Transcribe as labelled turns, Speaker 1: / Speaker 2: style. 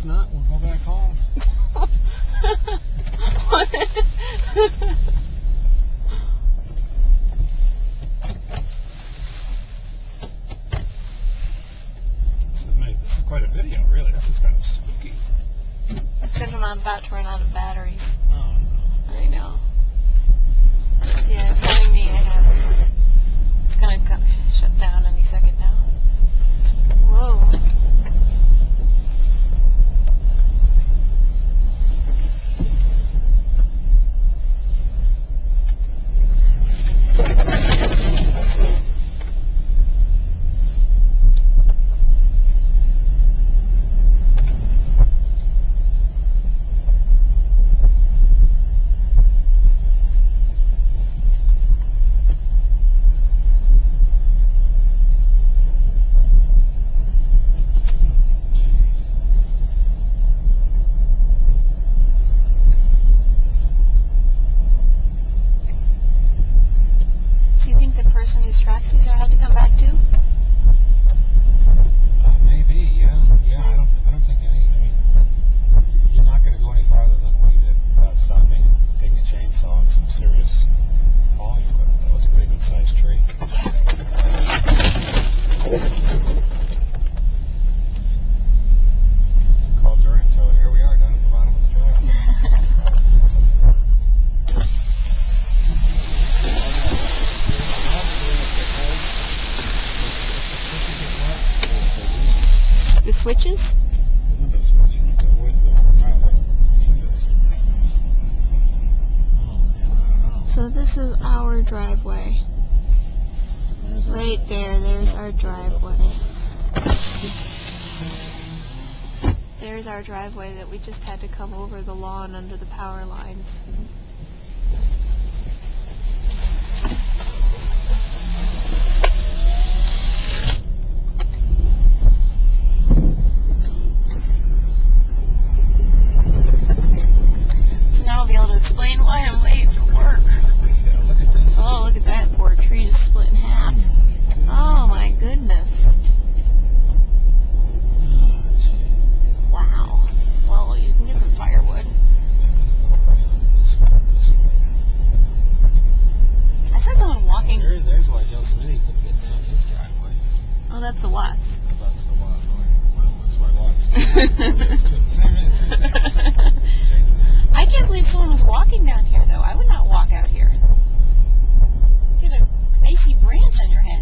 Speaker 1: If not, we'll go back home. This is quite a video, really. This is kind of spooky.
Speaker 2: Because I'm about to run out of batteries.
Speaker 1: Oh, no.
Speaker 2: I know. Yeah, it's telling me I have. It's gonna shut down any second now. Whoa. Whose tracks these are had to come back to?
Speaker 1: Maybe, yeah. I don't think any. I mean, you're not going to go any farther than we did without stopping and taking a chainsaw and some serious hauling equipment. That was a pretty good sized tree. Call Jordan and tell her, here we are down at the bottom of the driveway.
Speaker 2: The switches?
Speaker 1: The window switches. The windows. Oh, man, I don't know.
Speaker 2: So this is our driveway. Right there, there's our driveway. There's our driveway that we just had to come over the lawn under the power lines. Explain why I'm late for work.
Speaker 1: Yeah, look at this.
Speaker 2: Oh, look at that poor tree just split in half. Oh my goodness. Wow. Well, you can get some firewood. I said someone walking.
Speaker 1: There's why Joe Smitty couldn't get down his driveway.
Speaker 2: Oh, that's the Watts.
Speaker 1: That's the Watts. Well, that's why Watts. Same thing.
Speaker 2: I can't believe someone was walking down here, though. I would not walk out here. Get an icy branch on your head.